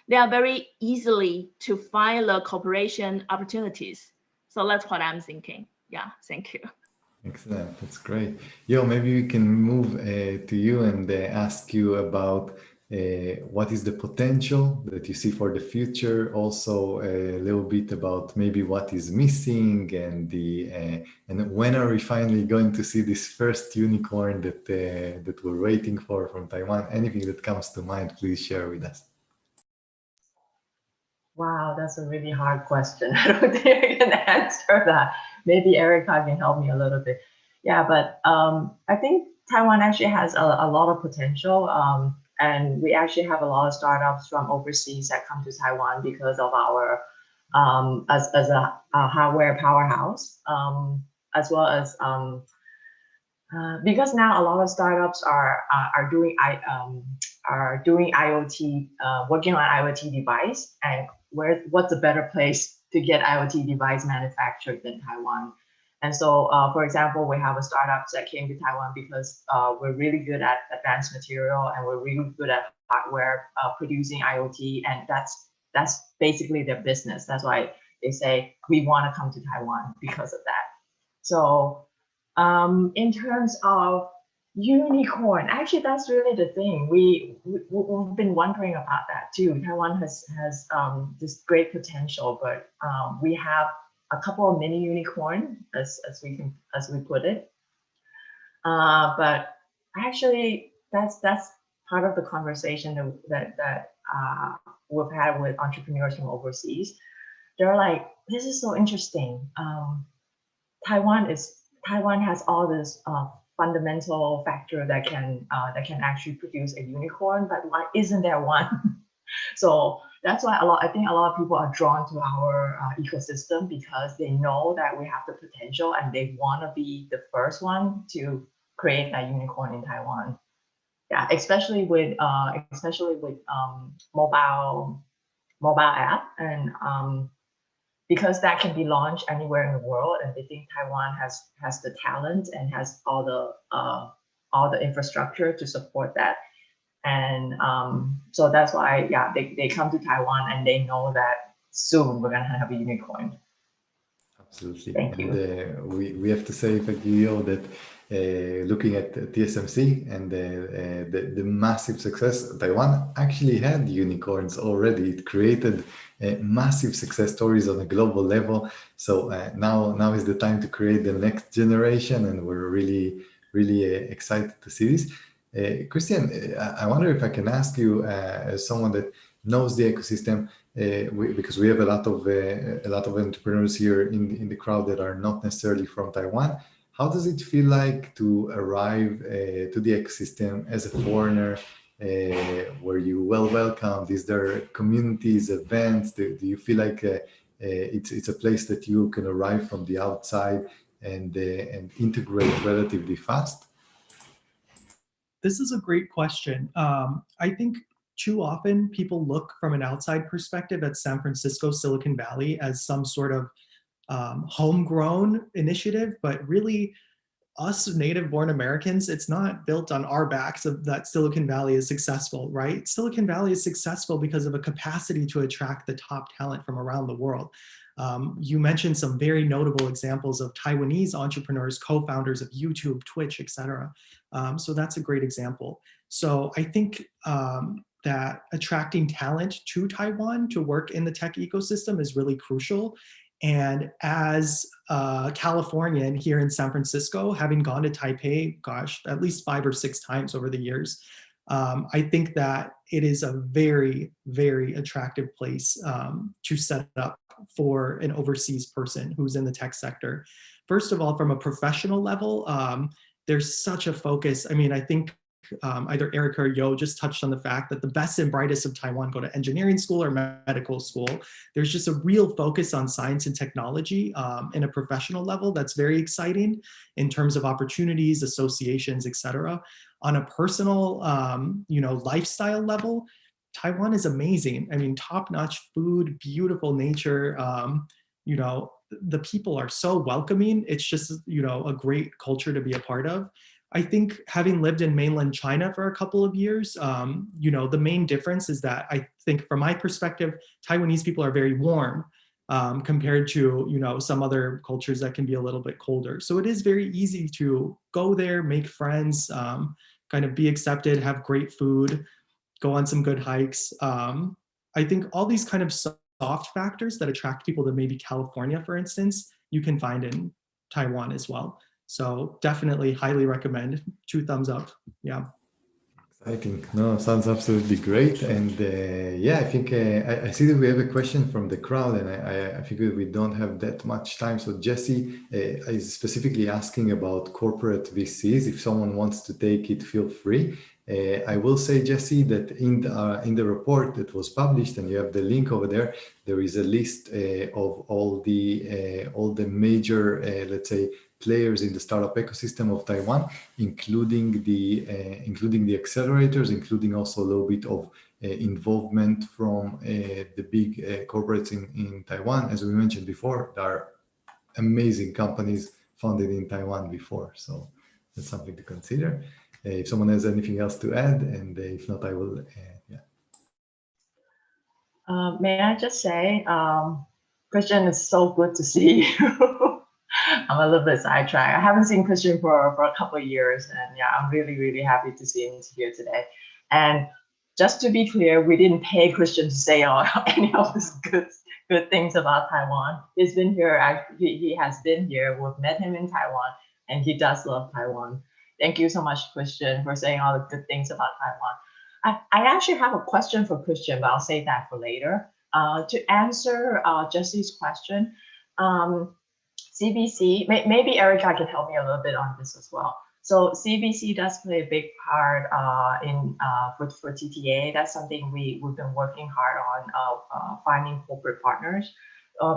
they are very easily to find the cooperation opportunities. So that's what I'm thinking. Yeah, thank you. Excellent, that's great. Yo, maybe we can move to you and ask you about what is the potential that you see for the future. Also, a little bit about maybe what is missing, and and when are we finally going to see this first unicorn that we're waiting for from Taiwan? Anything that comes to mind, please share with us. Wow, that's a really hard question. I don't think I can answer that. Maybe Erica can help me a little bit. Yeah, but I think Taiwan actually has a lot of potential. And we actually have a lot of startups from overseas that come to Taiwan because of our as a hardware powerhouse, as well as because now a lot of startups are doing IoT, working on IoT device, and what's a better place to get IoT device manufactured than Taiwan? And so, for example, we have a startup that came to Taiwan because we're really good at advanced material, and we're really good at hardware producing IoT, and that's basically their business. That's why they say we want to come to Taiwan because of that. So in terms of unicorn, actually that's really the thing. We've been wondering about that too. Taiwan has this great potential, but we have a couple of mini unicorn, as we put it. But actually that's part of the conversation that we've had with entrepreneurs from overseas. They're like, this is so interesting. Taiwan has all this fundamental factor that can actually produce a unicorn, but why isn't there one? So that's why I think a lot of people are drawn to our ecosystem, because they know that we have the potential and they want to be the first one to create that unicorn in Taiwan. Yeah, especially with mobile app, and because that can be launched anywhere in the world, and they think Taiwan has the talent and has all the infrastructure to support that. And so that's why, yeah, they come to Taiwan, and they know that soon we're gonna have a unicorn. Absolutely. Thank you. And we have to say, thank you, that looking at TSMC and the massive success, Taiwan actually had unicorns already. It created massive success stories on a global level. So now is the time to create the next generation, and we're really, really excited to see this. Christian, I wonder if I can ask you, as someone that knows the ecosystem, because we have a lot of entrepreneurs here in the crowd that are not necessarily from Taiwan. How does it feel like to arrive to the ecosystem as a foreigner? Were you well welcomed? Is there communities, events? Do you feel like it's a place that you can arrive from the outside and integrate relatively fast? This is a great question. I think too often people look from an outside perspective at San Francisco, Silicon Valley as some sort of homegrown initiative, but really us native born Americans, it's not built on our backs of that Silicon Valley is successful, right? Silicon Valley is successful because of a capacity to attract the top talent from around the world. You mentioned some very notable examples of Taiwanese entrepreneurs, co-founders of YouTube, Twitch, etc. So that's a great example. So I think that attracting talent to Taiwan to work in the tech ecosystem is really crucial. And as a Californian here in San Francisco, having gone to Taipei, gosh, at least 5 or 6 times over the years, I think that it is a very, very attractive place to set up for an overseas person who's in the tech sector. First of all, from a professional level, there's such a focus. I mean, I think either Erica or Yo just touched on the fact that the best and brightest of Taiwan go to engineering school or medical school. There's just a real focus on science and technology in a professional level that's very exciting in terms of opportunities, associations, etc. On a personal, lifestyle level, Taiwan is amazing. I mean, top-notch food, beautiful nature. The people are so welcoming. It's just, a great culture to be a part of. I think having lived in mainland China for a couple of years, the main difference is that I think from my perspective, Taiwanese people are very warm compared to, some other cultures that can be a little bit colder. So it is very easy to go there, make friends, kind of be accepted, have great food, go on some good hikes. I think all these kind of soft factors that attract people to maybe California, for instance, you can find in Taiwan as well. So definitely highly recommend. 2 thumbs up. Yeah. Exciting. No, sounds absolutely great. And I think I see that we have a question from the crowd, and I figure we don't have that much time. So Jesse is specifically asking about corporate VCs. If someone wants to take it, feel free. I will say, Jesse, that in the report that was published, and you have the link over there, there is a list of all the major, let's say, players in the startup ecosystem of Taiwan, including the accelerators, including also a little bit of involvement from the big corporates in Taiwan. As we mentioned before, there are amazing companies founded in Taiwan before, so that's something to consider. If someone has anything else to add, and if not, I will. May I just say, Christian, it's so good to see you. I'm a little bit sidetracked. I haven't seen Christian for a couple of years, and yeah, I'm really, really happy to see him here today. And just to be clear, we didn't pay Christian to say any of these good things about Taiwan. He's been here. He has been here. We've met him in Taiwan, and he does love Taiwan. Thank you so much, Christian, for saying all the good things about Taiwan. I actually have a question for Christian, but I'll save that for later. To answer Jesse's question, CBC, maybe Erica can help me a little bit on this as well. So CBC does play a big part for TTA. That's something we've been working hard on finding corporate partners.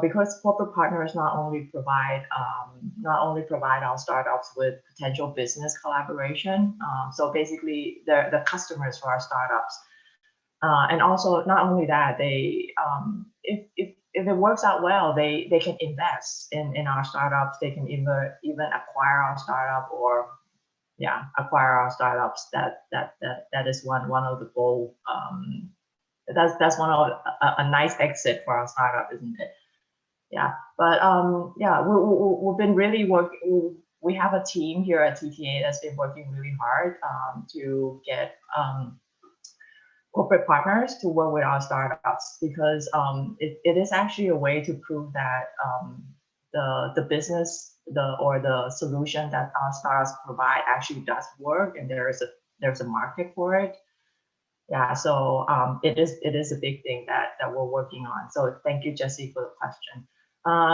Because corporate partners not only provide our startups with potential business collaboration, so basically the customers for our startups, and also not only that, they if it works out well, they can invest in our startups. They can even acquire our startup, or acquire our startups. That is one of the goal. That's one of a nice exit for our startup, isn't it? Yeah, but we've been really working. We have a team here at TTA that's been working really hard to get corporate partners to work with our startups, because it is actually a way to prove that the business or the solution that our startups provide actually does work, and there's a market for it. Yeah, so it is a big thing that we're working on. So thank you, Jesse, for the question.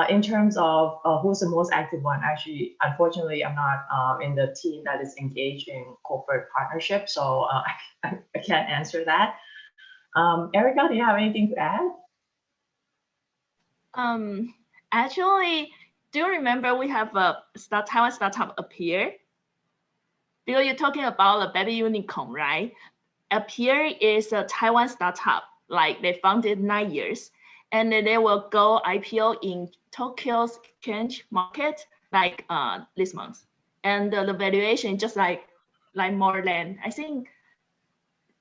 In terms of who's the most active one, actually, unfortunately, I'm not in the team that is engaged in corporate partnership, so I can't answer that. Erica, do you have anything to add? Actually, do you remember we have a Taiwan Startup Appear? Because you're talking about a baby unicorn, right? Appear is a Taiwan startup, like they founded 9 years. and they will go IPO in Tokyo's exchange market like this month. And the valuation just like more than, I think,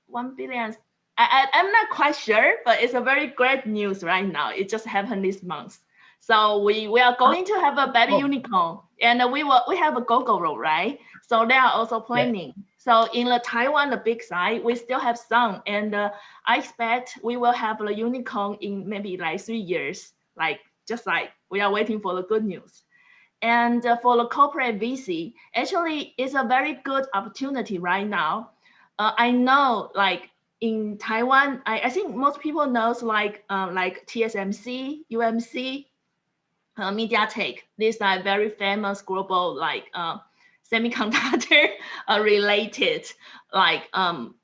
1 billion. I'm not quite sure, but it's a very great news right now. It just happened this month. So we are going to have a baby unicorn, and we have a Gogoro, right? So they are also planning. Yeah. So in the Taiwan, the big side, we still have some, and I expect we will have the unicorn in maybe like 3 years, just like we are waiting for the good news. And for the corporate VC, actually, it's a very good opportunity right now. I know, like in Taiwan, I think most people knows like TSMC, UMC, MediaTek. These are very famous global semiconductor related.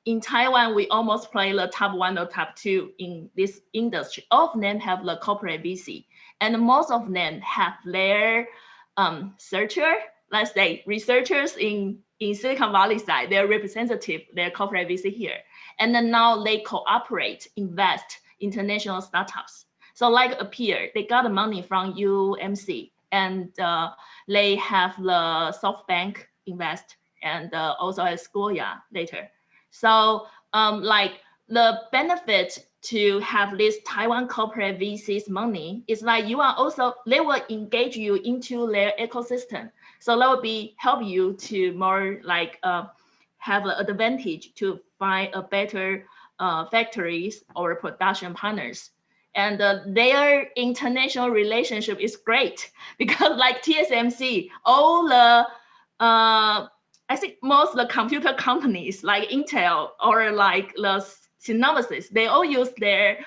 In Taiwan, we almost play the top 1 or top 2 in this industry. All of them have the corporate VC, and most of them have their let's say researchers in Silicon Valley side, their representative, their corporate VC here. And then now they cooperate, invest international startups. So like Appear, they got the money from UMC, and they have the SoftBank invest, and also at Skoya later. So the benefit to have this Taiwan corporate VC's money is like they will engage you into their ecosystem. So that will help you to more have an advantage to find a better factories or production partners. And their international relationship is great because like TSMC, all the I think most of the computer companies like Intel or like the Synopsys, they all use their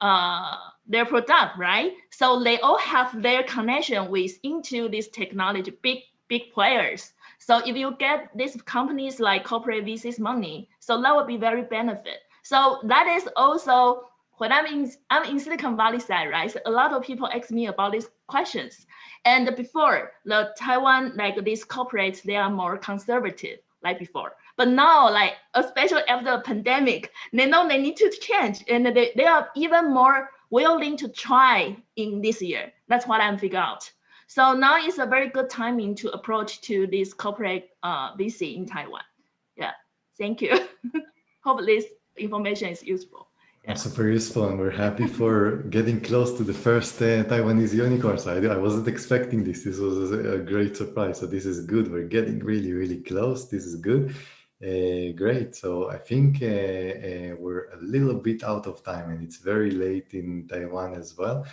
product, right? So they all have their connection into this technology, big players. So if you get these companies like corporate VC's money, so that would be very benefit. So that is also when I'm in Silicon Valley side, right? So a lot of people ask me about these questions. And before, the Taiwan, like these corporates, they are more conservative like before. But now, like especially after the pandemic, they know they need to change, and they are even more willing to try in this year. That's what I'm figuring out. So now it's a very good timing to approach to this corporate VC in Taiwan. Yeah, thank you. Hope this information is useful. Yeah. Super useful, and we're happy for getting close to the first Taiwanese unicorns. I wasn't expecting this. This was a great surprise. So this is good. We're getting really, really close. This is good. Great. So I think we're a little bit out of time, and it's very late in Taiwan as well.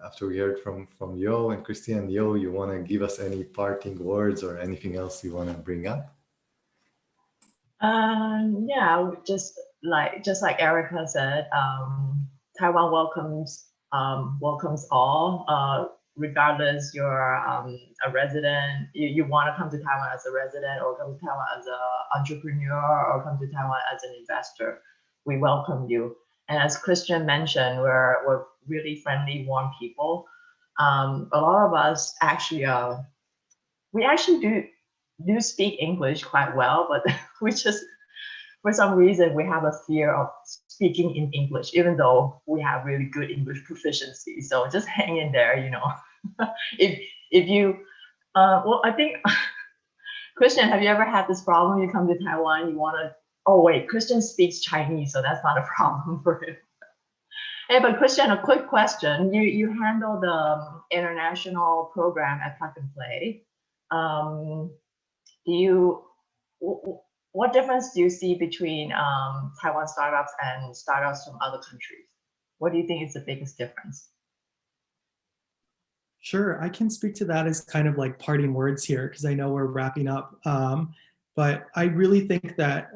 After we heard from Yo and Christian, Yo, you want to give us any parting words or anything else you want to bring up? Yeah, just like Erica said, Taiwan welcomes all, regardless you're a resident, you want to come to Taiwan as a resident, or come to Taiwan as an entrepreneur, or come to Taiwan as an investor. We welcome you. And as Christian mentioned, we're really friendly, warm people. A lot of us actually do speak English quite well, but we just, for some reason, we have a fear of speaking in English, even though we have really good English proficiency. So just hang in there, you know. if you, well, I think, Christian, have you ever had this problem? You come to Taiwan, you want to, oh wait, Christian speaks Chinese, so that's not a problem for him. Hey, but Christian, a quick question. You handle the international program at Plug and Play. What difference do you see between Taiwan startups and startups from other countries? What do you think is the biggest difference? Sure, I can speak to that as kind of like parting words here, because I know we're wrapping up. But I really think that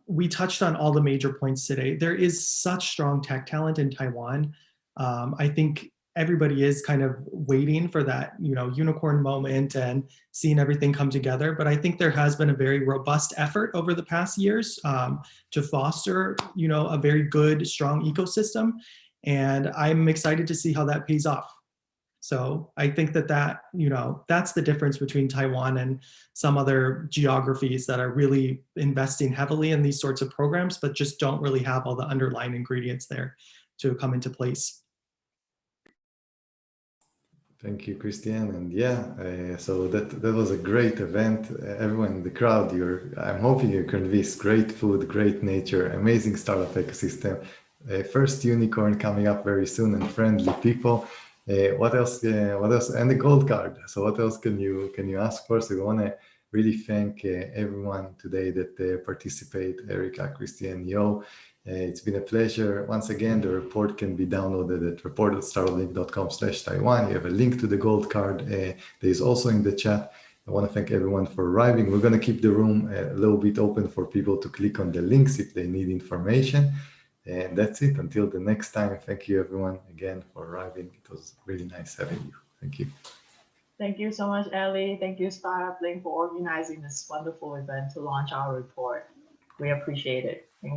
we touched on all the major points today. There is such strong tech talent in Taiwan. I think everybody is kind of waiting for that, unicorn moment and seeing everything come together. But I think there has been a very robust effort over the past years to foster, a very good, strong ecosystem. And I'm excited to see how that pays off. So I think that that's the difference between Taiwan and some other geographies that are really investing heavily in these sorts of programs, but just don't really have all the underlying ingredients there to come into place. Thank you, Christian. And yeah, so that was a great event. Everyone in the crowd, I'm hoping you convinced. Great food, great nature, amazing startup ecosystem. First unicorn coming up very soon, and friendly people. What else? What else? And the gold card. So what else can you ask for? So we want to really thank everyone today that participate. Erica, Christian, Yo. It's been a pleasure. Once again, the report can be downloaded at report.startuplink.com/Taiwan. You have a link to the gold card. There is also in the chat. I want to thank everyone for arriving. We're going to keep the room a little bit open for people to click on the links if they need information. And that's it. Until the next time, thank you everyone again for arriving. It was really nice having you. Thank you. Thank you so much, Ellie. Thank you, StartupLink, for organizing this wonderful event to launch our report. We appreciate it. Thank